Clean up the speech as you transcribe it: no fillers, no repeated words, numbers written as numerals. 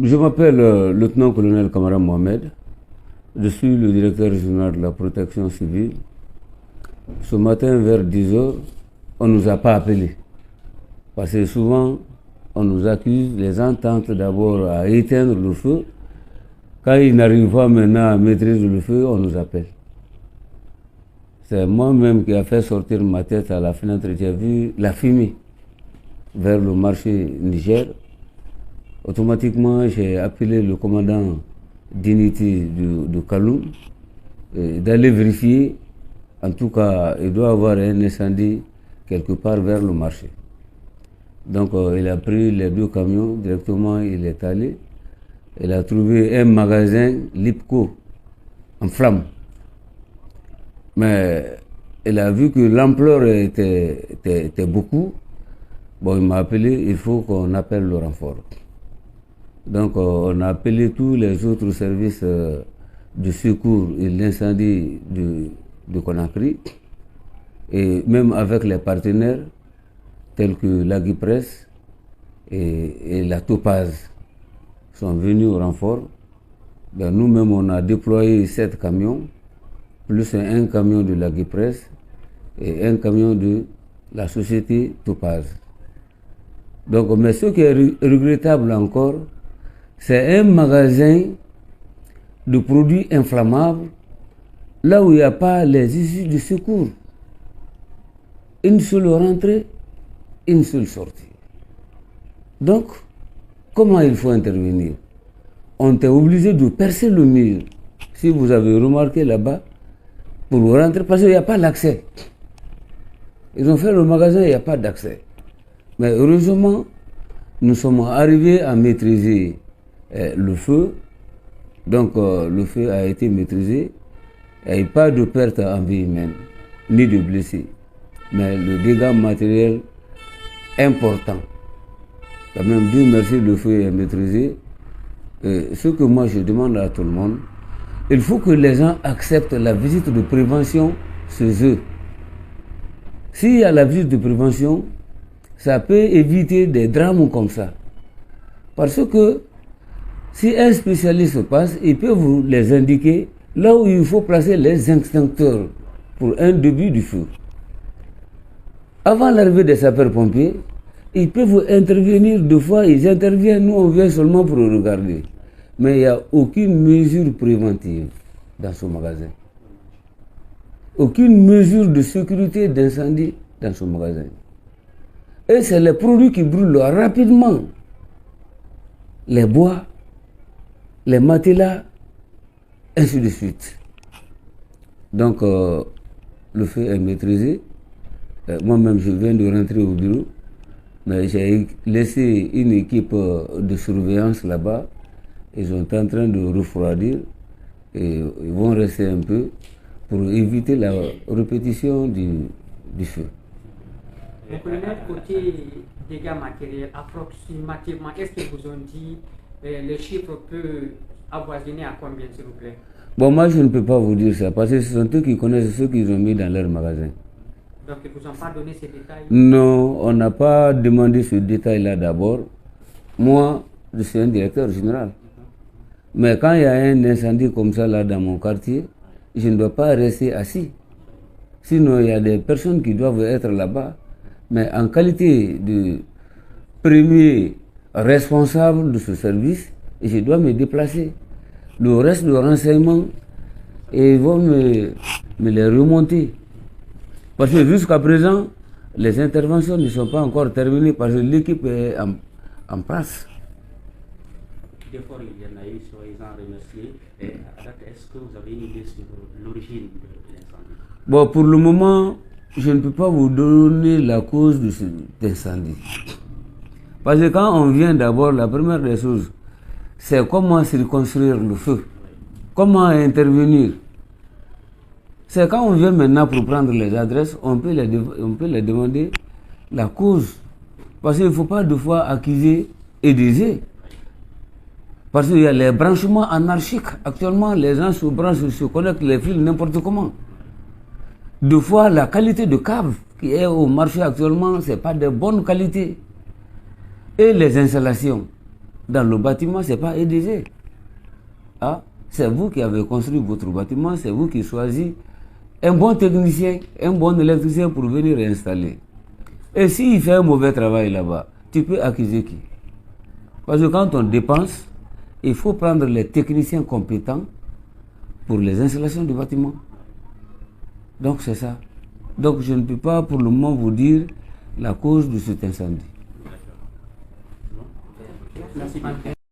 Je m'appelle lieutenant-colonel Kamara Mohamed. Je suis le directeur régional de la protection civile. Ce matin, vers 10h, on ne nous a pas appelés. Parce que souvent, on nous accuse, les gens tentent d'abord à éteindre le feu. Quand ils n'arrivent pas maintenant à maîtriser le feu, on nous appelle. C'est moi-même qui a fait sortir ma tête à la fenêtre. J'ai vu la fumée vers le marché Niger. Automatiquement, j'ai appelé le commandant d'unité de Kaloum d'aller vérifier. En tout cas, il doit y avoir un incendie quelque part vers le marché. Donc, il a pris les 2 camions, directement il est allé. Il a trouvé un magasin Lipco en flammes. Mais il a vu que l'ampleur était beaucoup. Bon, il m'a appelé, il faut qu'on appelle le renfort. Donc, on a appelé tous les autres services de secours et l'incendie de Conakry. Et même avec les partenaires tels que l'Aguipresse et la Topaz sont venus au renfort. Ben, nous-mêmes, on a déployé 7 camions, plus un camion de l'Aguipresse et un camion de la société Topaz. Donc, mais ce qui est regrettable encore, c'est un magasin de produits inflammables, là où il n'y a pas les issues de secours. Une seule rentrée, une seule sortie. Donc, comment il faut intervenir? On est obligé de percer le mur. Si vous avez remarqué là-bas, pour rentrer, parce qu'il n'y a pas l'accès. Ils ont fait le magasin, il n'y a pas d'accès. Mais heureusement, nous sommes arrivés à maîtriser le feu. Donc le feu a été maîtrisé. Il n'y a pas de perte en vie humaine, ni de blessés. Mais le dégât matériel important. Quand même, Dieu merci, le feu est maîtrisé. Ce que moi je demande à tout le monde, il faut que les gens acceptent la visite de prévention chez eux. S'il y a la visite de prévention, ça peut éviter des drames comme ça. Parce que si un spécialiste passe, il peut vous les indiquer là où il faut placer les extincteurs pour un début du feu. Avant l'arrivée des sapeurs-pompiers, ils peuvent intervenir 2 fois, ils interviennent, nous on vient seulement pour regarder. Mais il n'y a aucune mesure préventive dans ce magasin. Aucune mesure de sécurité d'incendie dans ce magasin. Et c'est les produits qui brûlent rapidement. Les bois, les matelas, ainsi de suite. Donc, le feu est maîtrisé. Moi-même, je viens de rentrer au bureau, mais j'ai laissé une équipe de surveillance là-bas. Ils sont en train de refroidir et ils vont rester un peu pour éviter la répétition du feu. Le colonel, côté dégâts matériels, approximativement, est-ce qu'ils vous ont dit le chiffre peut avoisiner à combien, s'il vous plaît? Bon, moi, je ne peux pas vous dire ça, parce que ce sont eux qui connaissent ce qu'ils ont mis dans leur magasin. Donc, ils ne vous ont pas donné ces détails? Non, on n'a pas demandé ce détail-là d'abord. Moi, je suis un directeur général. Mais quand il y a un incendie comme ça là dans mon quartier, je ne dois pas rester assis. Sinon, il y a des personnes qui doivent être là-bas. Mais en qualité de premier responsable de ce service, je dois me déplacer. Le reste de renseignements, ils vont me les remonter. Parce que jusqu'à présent, les interventions ne sont pas encore terminées parce que l'équipe est en place. D'efforts, il y en a eu, soyez-en remerciés. Est-ce que vous avez une idée sur l'origine de l'incendie? Bon, pour le moment, je ne peux pas vous donner la cause de cet incendie. Parce que quand on vient d'abord, la première des choses, c'est comment circonscrire le feu. Comment intervenir. C'est quand on vient maintenant pour prendre les adresses, on peut les demander la cause. Parce qu'il ne faut pas 2 fois accuser et diser. Parce qu'il y a les branchements anarchiques. Actuellement, les gens se branchent, se connectent les fils n'importe comment. Deux fois, la qualité de cave qui est au marché actuellement, ce n'est pas de bonne qualité. Et les installations dans le bâtiment, ce n'est pas EDG. Ah, c'est vous qui avez construit votre bâtiment, c'est vous qui choisissez un bon technicien, un bon électricien pour venir installer. Et s'il fait un mauvais travail là-bas, tu peux accuser qui? Parce que quand on dépense, il faut prendre les techniciens compétents pour les installations du bâtiment. Donc c'est ça. Donc je ne peux pas pour le moment vous dire la cause de cet incendie. Merci.